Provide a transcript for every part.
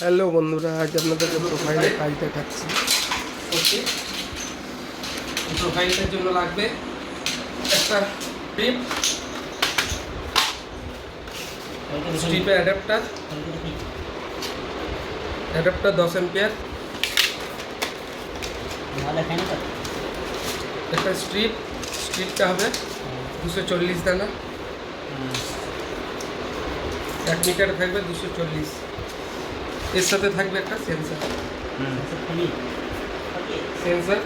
Hello বন্ধুরা, আজ আপনাদেরকে প্রোফাইলের কাজ দেখাচ্ছি। ওকে, প্রোফাইলটার জন্য লাগবে একটা স্ট্রিপের অ্যাডাপ্টার 10 এম্পিয়ার, একটা স্ট্রিপটা হবে 240 দানা, 1 মিটার থাকবে 240। এর সাথে থাকবে একটা সেন্সার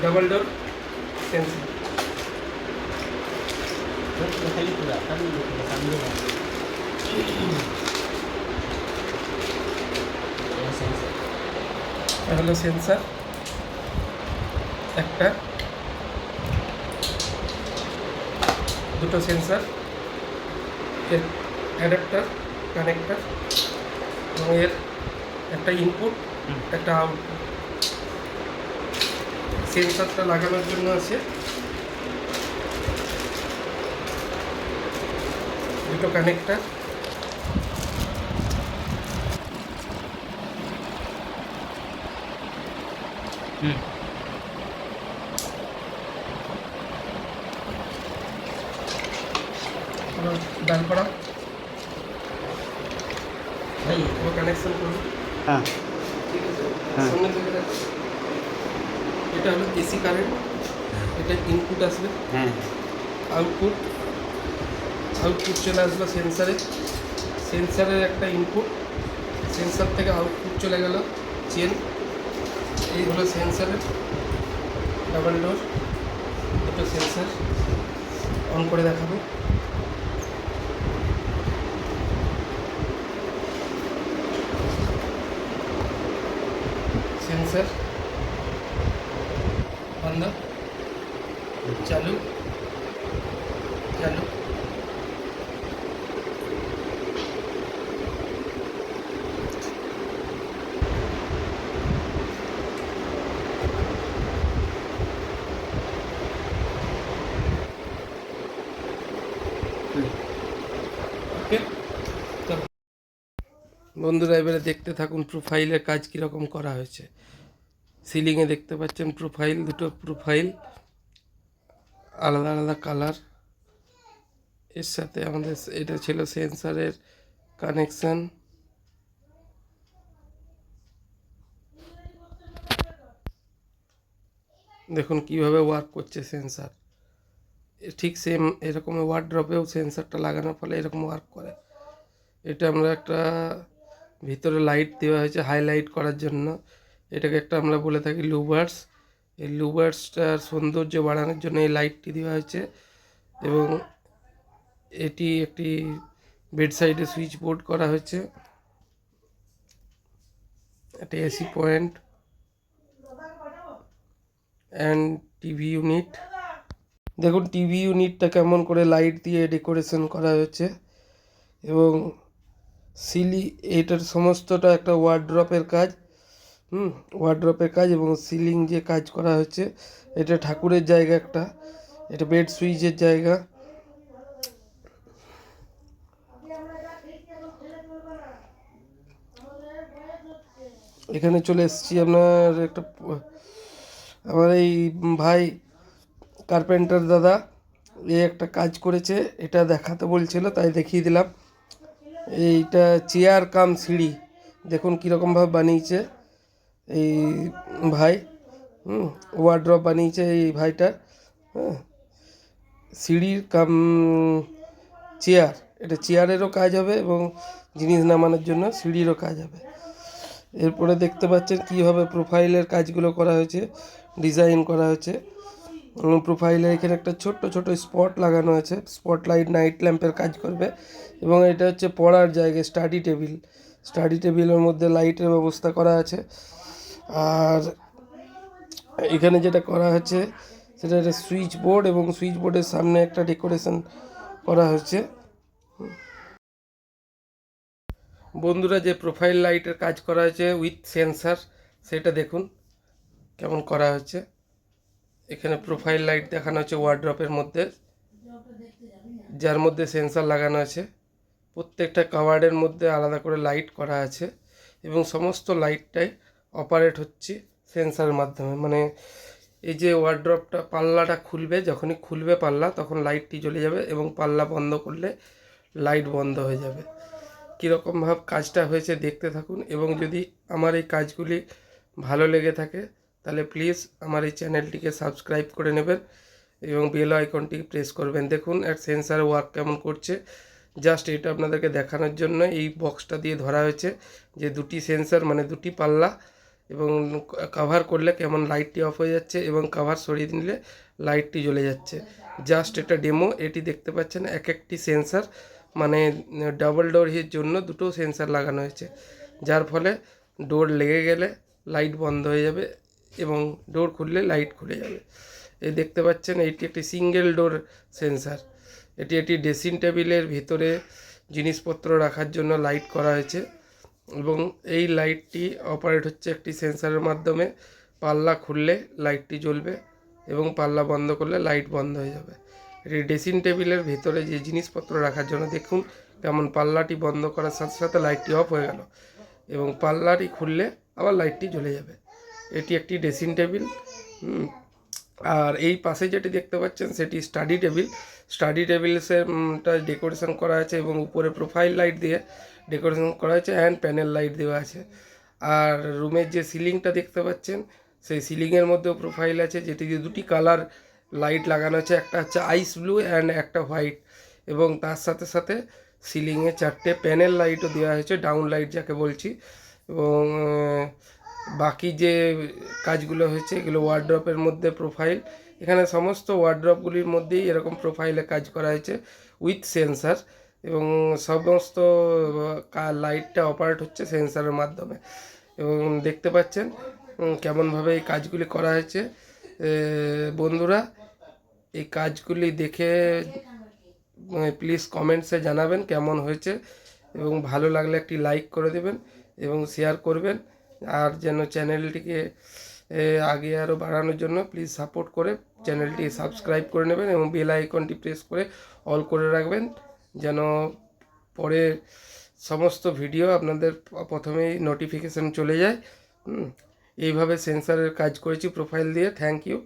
ডাবল ডোর সেন্সার। হলো সেন্সার একটা, দুটো সেন্সার, এর অ্যাডাপ্টার কানেক্টার এবং এর একটা ইনপুট একটা আউটপুট। সেন্সারটা লাগানোর জন্য আছে দুটো কানেক্টার, ডাল করা কানেকশন করবো। হ্যাঁ ঠিক আছে, হ্যাঁ। সামনে থেকে দেখো, এটা হলো এসি কারেন্ট, এটা ইনপুট আসবে, হ্যাঁ আউটপুট চলে আসলো সেন্সারের একটা ইনপুট, সেন্সার থেকে আউটপুট চলে গেল চেন। এই হলো সেন্সারের ডাবল ডোর, দুটো সেন্সার অন করে দেখাবো। সেন্সার বন্ধ, চালু। ওকে, বন্ধুরা এবারে দেখতে থাকুন প্রোফাইলের কাজ কীরকম করা হয়েছে। সিলিংয়ে দেখতে পাচ্ছেন প্রোফাইল, দুটো প্রোফাইল আলাদা আলাদা কালার। এর সাথে আমাদের এটা ছিল সেন্সারের কানেকশান। দেখুন কিভাবে ওয়ার্ক করছে সেন্সার, ঠিক সেম এরকম ওয়ার্ড্রপেও সেন্সারটা লাগানোর ফলে এরকম ওয়ার্ক করে। এটা আমরা একটা ভিতরে লাইট দেওয়া হয়েছে হাইলাইট করার জন্য, এটাকে একটা আমরা বলে থাকি লুভার্স। এই লুভার্সটার সৌন্দর্য বাড়ানোর জন্য এই লাইটটি দেওয়া হয়েছে। এবং এটি একটি বেড সাইডে সুইচ বোর্ড করা হয়েছে, একটা AC point and TV unit. দেখুন টিভি ইউনিটটা কেমন করে লাইট দিয়ে ডেকোরেশন করা হয়েছে। এবং এটার সমস্তটা একটা ওয়ার্ড্রপের কাজ, এবং সিলিং যে কাজ করা হয়েছে, এটা ঠাকুরের জায়গা একটা, এটা বেড সুইচের জায়গা। এখানে চলে এসেছি আপনার আমার এই ভাই কার্পেন্টার দাদা, একটা কাজ করেছে, এটা দেখাতে বলছিল তাই দেখিয়ে দিলাম। এইটা চেয়ার কাম সিঁড়ি, দেখুন কীরকমভাবে বানিয়েছে এই ভাই। ওয়ার্ড্রপ বানিয়েছে এই ভাইটা। হ্যাঁ, সিঁড়ির কাম চেয়ার, এটা চেয়ারেরও কাজ হবে এবং জিনিস নামানোর জন্য সিঁড়িরও কাজ হবে। এরপরে দেখতে পাচ্ছেন কীভাবে প্রোফাইলের কাজগুলো করা হয়েছে, ডিজাইন করা হয়েছে। প্রোফাইলে এখানে একটা ছোট্ট স্পট লাগানো আছে, স্পটলাইট নাইট ল্যাম্পের কাজ করবে। এবং এটা হচ্ছে পড়ার জায়গা, স্টাডি টেবিলের মধ্যে লাইটের ব্যবস্থা করা আছে। আর এখানে যেটা করা হচ্ছে সেটা একটা সুইচ বোর্ড, এবং সুইচ বোর্ডের সামনে একটা ডেকোরেশন করা হচ্ছে। বন্ধুরা, যে প্রোফাইল লাইটের কাজ করা হয়েছে উইথ সেন্সার, সেটা দেখুন কেমন করা হচ্ছে। এখানে প্রোফাইল লাইট দেখানো হচ্ছে ওয়ার্ড্রপের মধ্যে, যার মধ্যে সেন্সার লাগানো আছে। প্রত্যেকটা কাভার্ডের মধ্যে আলাদা করে লাইট করা আছে এবং সমস্ত লাইটটাই অপারেট হচ্ছে সেন্সারের মাধ্যমে। মানে এই যে ওয়ার্ড্রপটা পাল্লাটা খুলবে, যখনই খুলবে পাল্লা তখন লাইটটি জ্বলে যাবে এবং পাল্লা বন্ধ করলে লাইট বন্ধ হয়ে যাবে। কীরকমভাবে কাজটা হয়েছে দেখতে থাকুন, এবং যদি আমার এই কাজগুলি ভালো লেগে থাকে তাহলে প্লিজ আমার এই চ্যানেলটিকে সাবস্ক্রাইব করে নেবেন এবং বেল আইকনটি প্রেস করবেন। দেখুন এর সেন্সার ওয়ার্ক কেমন করছে, জাস্ট এটা আপনাদেরকে দেখানোর জন্য এই বক্সটা দিয়ে ধরা হয়েছে যে দুটি সেন্সার মানে দুটি পাল্লা, এবং কভার করলে কেমন লাইটটি অফ হয়ে যাচ্ছে এবং কভার সরিয়ে নিলে লাইটটি জ্বলে যাচ্ছে। জাস্ট এটা ডেমো। এটি দেখতে পাচ্ছেন এক একটি সেন্সার, মানে ডাবল ডোর এর জন্য দুটো সেন্সার লাগানো হয়েছে, যার ফলে ডোর লেগে গেলে লাইট বন্ধ হয়ে যাবে এবং ডোর খুললে লাইট খুলে যাবে। এই দেখতে পাচ্ছেন এইটি একটি সিঙ্গেল ডোর সেন্সার। এটি একটি ড্রেসিং টেবিলের ভিতরে জিনিসপত্র রাখার জন্য লাইট করা হয়েছে, এবং এই লাইটটি অপারেট হচ্ছে একটি সেন্সারের মাধ্যমে। পাল্লা খুললে লাইটটি জ্বলবে এবং পাল্লা বন্ধ করলে লাইট বন্ধ হয়ে যাবে। এটি ড্রেসিং টেবিলের ভিতরে যে জিনিসপত্র রাখার জন্য। দেখুন কেমন পাল্লাটি বন্ধ করার সাথে সাথে লাইটটি অফ হয়ে গেল এবং পাল্লাটি খুললে আবার লাইটটি জ্বলে যাবে। এটি একটি ড্রেসিং টেবিল। আর এই পাশে যেটি দেখতে পাচ্ছেন সেটি স্টাডি টেবিল। স্টাডি টেবিলসেরটা ডেকোরেশন করা আছে এবং উপরে প্রোফাইল লাইট দিয়ে ডেকোরেশন করা হয়েছে অ্যান্ড প্যানেল লাইট দেওয়া আছে। আর রুমের যে সিলিংটা দেখতে পাচ্ছেন সেই সিলিংয়ের মধ্যেও প্রোফাইল আছে, যেটিতে দুটি কালার লাইট লাগানো আছে, একটা হচ্ছে আইস ব্লু অ্যান্ড একটা হোয়াইট, এবং তার সাথে সাথে সিলিংয়ে 4টে প্যানেল লাইটও দেওয়া হয়েছে, ডাউন লাইট যাকে বলছি। এবং বাকি যে কাজগুলো হয়েছে এগুলো ওয়ার্ড্রপের মধ্যে প্রোফাইল। এখানে সমস্ত ওয়ার্ড্রপগুলির মধ্যেই এরকম প্রোফাইলে কাজ করা হয়েছে উইথ সেন্সার, এবং সমস্ত লাইটটা অপারেট হচ্ছে সেন্সারের মাধ্যমে। এবং দেখতে পাচ্ছেন কেমনভাবে এই কাজগুলি করা হয়েছে। বন্ধুরা, এই কাজগুলি দেখে প্লিজ কমেন্টসে জানাবেন কেমন হয়েছে, এবং ভালো লাগলে একটি লাইক করে দেবেন এবং শেয়ার করবেন। আর যেন চ্যানেলটিকে আগে আরও বাড়ানোর জন্য প্লিজ সাপোর্ট করে চ্যানেলটি সাবস্ক্রাইব করে নেবেন এবং বেল আইকনটি প্রেস করে অল করে রাখবেন, যেন পরে সমস্ত ভিডিও আপনাদের প্রথমেই নোটিফিকেশান চলে যায়। এইভাবে সেন্সারের কাজ করেছি প্রোফাইল দিয়ে। Thank you.